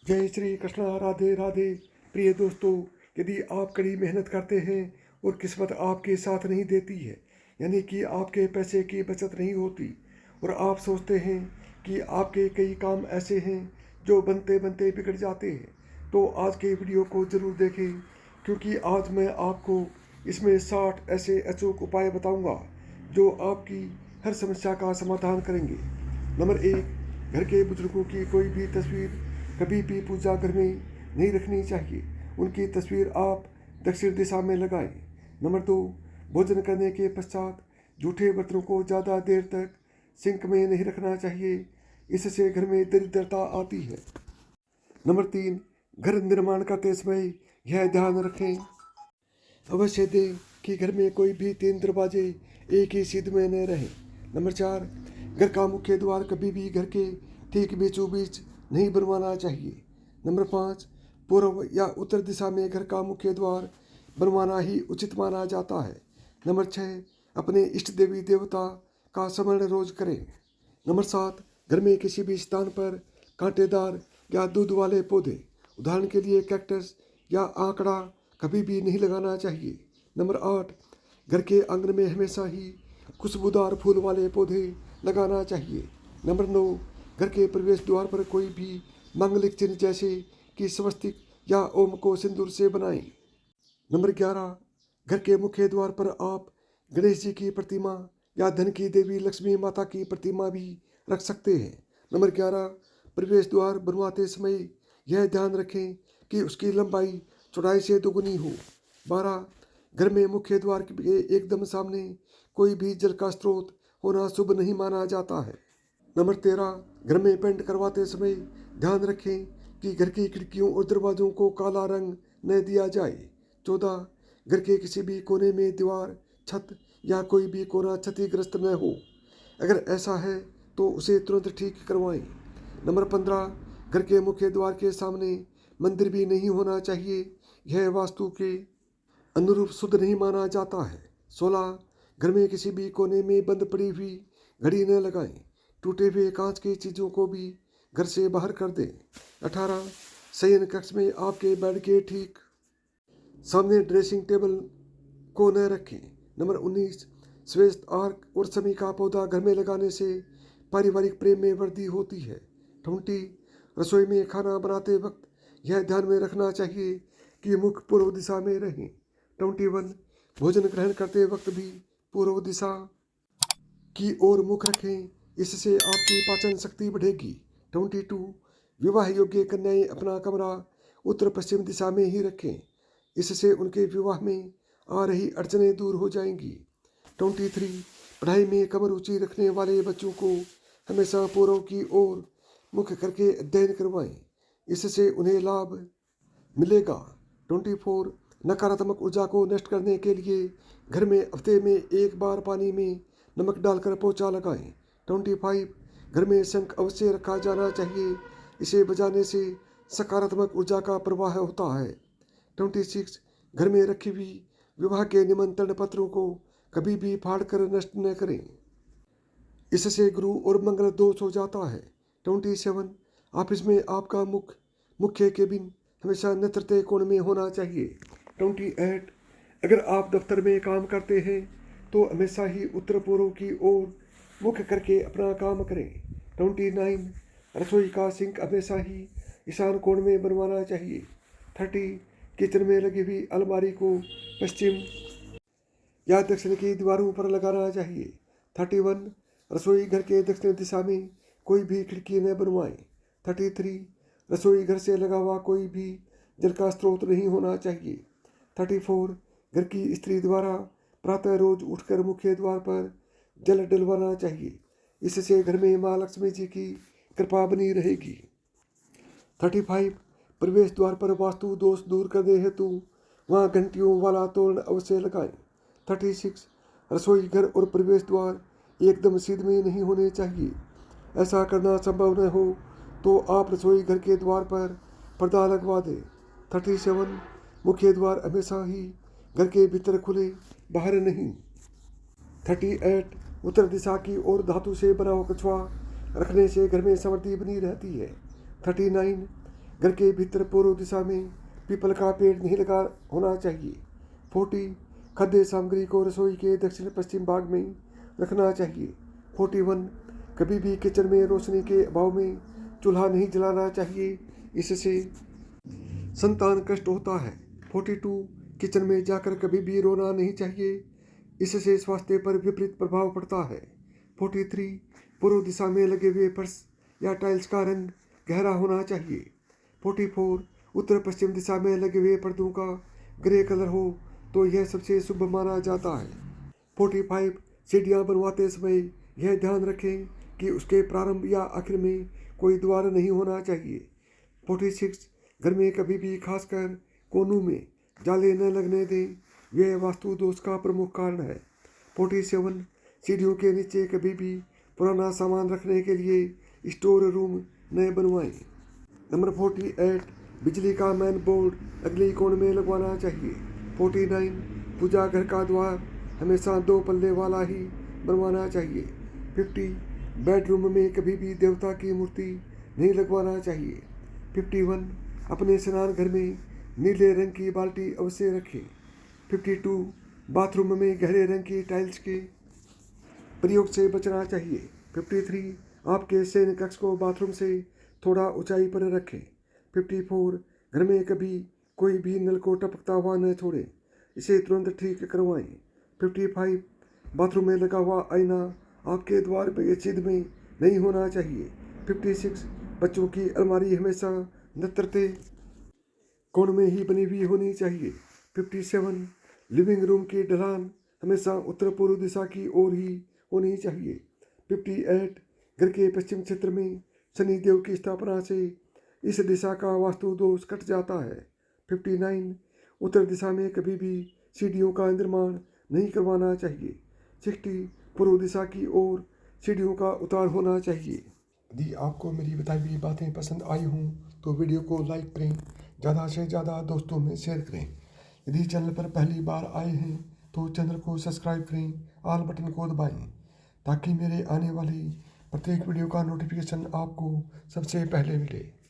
जय श्री कृष्णा। राधे राधे। प्रिय दोस्तों, यदि आप कड़ी मेहनत करते हैं और किस्मत आपके साथ नहीं देती है, यानी कि आपके पैसे की बचत नहीं होती और आप सोचते हैं कि आपके कई काम ऐसे हैं जो बनते बनते बिगड़ जाते हैं, तो आज के वीडियो को ज़रूर देखें, क्योंकि आज मैं आपको इसमें 60 ऐसे अचूक उपाय बताऊंगा जो आपकी हर समस्या का समाधान करेंगे। नंबर 1, घर के बुजुर्गों की कोई भी तस्वीर कभी भी पूजा घर में नहीं रखनी चाहिए। उनकी तस्वीर आप दक्षिण दिशा में लगाएं। नंबर 2, भोजन करने के पश्चात जूठे बर्तनों को ज़्यादा देर तक सिंक में नहीं रखना चाहिए, इससे घर में दरिद्रता आती है। नंबर 3, घर निर्माण करते समय यह ध्यान रखें अवश्य दें कि घर में कोई भी 3 दरवाजे एक ही सीध में न रहें। नंबर 4, घर का मुख्य द्वार कभी भी घर के ठीक बीचों बीच नहीं बनवाना चाहिए। नंबर 5, पूर्व या उत्तर दिशा में घर का मुख्य द्वार बनवाना ही उचित माना जाता है। नंबर 6, अपने इष्ट देवी देवता का स्मरण रोज करें। नंबर 7, घर में किसी भी स्थान पर कांटेदार या दूध वाले पौधे, उदाहरण के लिए कैक्टस या आंकड़ा, कभी भी नहीं लगाना चाहिए। नंबर 8, घर के आंगन में हमेशा ही खुशबूदार फूल वाले पौधे लगाना चाहिए। नंबर 9, घर के प्रवेश द्वार पर कोई भी मांगलिक चिन्ह जैसे कि स्वस्तिक या ओम को सिंदूर से बनाएं। नंबर 11, घर के मुख्य द्वार पर आप गणेश जी की प्रतिमा या धन की देवी लक्ष्मी माता की प्रतिमा भी रख सकते हैं। नंबर 11, प्रवेश द्वार बनवाते समय यह ध्यान रखें कि उसकी लंबाई चौड़ाई से दोगुनी हो। 12, घर में मुख्य द्वार के एकदम सामने कोई भी जल का स्रोत होना शुभ नहीं माना जाता है। नंबर 13, घर में पेंट करवाते समय ध्यान रखें कि घर की खिड़कियों और दरवाजों को काला रंग न दिया जाए। 14, घर के किसी भी कोने में दीवार, छत या कोई भी कोना क्षतिग्रस्त न हो। अगर ऐसा है तो उसे तुरंत ठीक करवाएं। नंबर 15, घर के मुख्य द्वार के सामने मंदिर भी नहीं होना चाहिए, यह वास्तु के अनुरूप शुद्ध नहीं माना जाता है। 16, घर में किसी भी कोने में बंद पड़ी हुई घड़ी न लगाएं। टूटे हुए कांच की चीज़ों को भी घर से बाहर कर दें। 18, शयन कक्ष में आपके बेड के ठीक सामने ड्रेसिंग टेबल को न रखें। नंबर 19, श्वेत आर्क और शमी का पौधा घर में लगाने से पारिवारिक प्रेम में वृद्धि होती है। 20, रसोई में खाना बनाते वक्त यह ध्यान में रखना चाहिए कि मुख पूर्व दिशा में रहें। 21, भोजन ग्रहण करते वक्त भी पूर्व दिशा की ओर मुख रखें, इससे आपकी पाचन शक्ति बढ़ेगी। 22, विवाह योग्य कन्याएं अपना कमरा उत्तर पश्चिम दिशा में ही रखें, इससे उनके विवाह में आ रही अड़चनें दूर हो जाएंगी। 23, पढ़ाई में कम रुचि रखने वाले बच्चों को हमेशा पूर्व की ओर मुख करके अध्ययन करवाएं, इससे उन्हें लाभ मिलेगा। 24, नकारात्मक ऊर्जा को नष्ट करने के लिए घर में हफ्ते में एक बार पानी में नमक डालकर पोछा लगाएं। 25, घर में शंख अवश्य रखा जाना चाहिए, इसे बजाने से सकारात्मक ऊर्जा का प्रवाह होता है। 26, घर में रखी हुई विवाह के निमंत्रण पत्रों को कभी भी फाड़ कर नष्ट न करें, इससे गुरु और मंगल दोष हो जाता है। 27, ऑफिस में आपका मुख्य केबिन हमेशा नेतृत्व कोण में होना चाहिए। 28, अगर आप दफ्तर में काम करते हैं तो हमेशा ही उत्तर पूर्व की ओर मुख करके अपना काम करें। 29, रसोई का सिंक हमेशा ही ईशान कोण में बनवाना चाहिए। 30, किचन में लगी हुई अलमारी को पश्चिम या दक्षिण की दीवारों पर लगाना चाहिए। 31, रसोई घर के दक्षिण दिशा में कोई भी खिड़की न बनवाएं। 33, रसोई घर से लगा हुआ कोई भी जल का स्रोत नहीं होना चाहिए। 34, घर की स्त्री द्वारा प्रातः रोज उठकर मुख्य द्वार पर जल डलवाना चाहिए, इससे घर में माँ लक्ष्मी जी की कृपा बनी रहेगी। 35, प्रवेश द्वार पर वास्तु दोष दूर करने हेतु वहाँ घंटियों वाला तोरण अवश्य लगाएं। 36, रसोई घर और प्रवेश द्वार एकदम सीध में नहीं होने चाहिए। ऐसा करना संभव न हो तो आप रसोई घर के द्वार पर पर्दा लगवा दें। 37, मुख्य द्वार हमेशा ही घर के भीतर खुले, बाहर नहीं। 38, उत्तर दिशा की ओर धातु से बना हुआ कछुआ रखने से घर में समृद्धि बनी रहती है। 39, घर के भीतर पूर्व दिशा में पीपल का पेड़ नहीं लगा होना चाहिए। 40 खाद्य सामग्री को रसोई के दक्षिण पश्चिम भाग में रखना चाहिए। 41 कभी भी किचन में रोशनी के अभाव में चूल्हा नहीं जलाना चाहिए, इससे संतान कष्ट होता है। 42 किचन में जाकर कभी भी रोना नहीं चाहिए, इससे स्वास्थ्य पर विपरीत प्रभाव पड़ता है। 43 पूर्व दिशा में लगे हुए फर्श या टाइल्स का रंग गहरा होना चाहिए। 44 उत्तर पश्चिम दिशा में लगे हुए पर्दों का ग्रे कलर हो तो यह सबसे शुभ माना जाता है। 45 सीढ़ियाँ बनवाते समय यह ध्यान रखें कि उसके प्रारंभ या आखिर में कोई द्वार नहीं होना चाहिए। 46 घर में कभी भी खासकर कोनों में जाले न लगने दें, यह वास्तु दोष का प्रमुख कारण है। 47 सीढ़ियों के नीचे कभी भी पुराना सामान रखने के लिए स्टोर रूम न बनवाएं। नंबर 48 बिजली का मेन बोर्ड अगली कोण में लगवाना चाहिए। 49 पूजा घर का द्वार हमेशा 2 पल्ले वाला ही बनवाना चाहिए। 50 बेडरूम में कभी भी देवता की मूर्ति नहीं लगवाना चाहिए। 51 अपने स्नान घर में नीले रंग की बाल्टी अवश्य रखें। 52 बाथरूम में गहरे रंग की टाइल्स के प्रयोग से बचना चाहिए। 53 आपके शयन कक्ष को बाथरूम से थोड़ा ऊंचाई पर रखें। 54 घर में कभी कोई भी नल को टपकता हुआ न छोड़ें, इसे तुरंत ठीक करवाएं। 55 बाथरूम में लगा हुआ आईना आपके द्वार पर छेद में नहीं होना चाहिए। 56 बच्चों की अलमारी हमेशा नत्रते कोण में ही बनी हुई होनी चाहिए। 57 लिविंग रूम की ढलान हमेशा उत्तर पूर्व दिशा की ओर ही होनी चाहिए। 58 घर के पश्चिम क्षेत्र में शनि देव की स्थापना से इस दिशा का वास्तु दोष कट जाता है। 59 उत्तर दिशा में कभी भी सीढ़ियों का निर्माण नहीं करवाना चाहिए। 60 पूर्व दिशा की ओर सीढ़ियों का उतार होना चाहिए। यदि आपको मेरी बताई हुई बातें पसंद आई हों तो वीडियो को लाइक करें, ज़्यादा से ज़्यादा दोस्तों में शेयर करें। यदि चैनल पर पहली बार आए हैं तो चैनल को सब्सक्राइब करें, ऑल बटन को दबाएं ताकि मेरे आने वाली प्रत्येक वीडियो का नोटिफिकेशन आपको सबसे पहले मिले।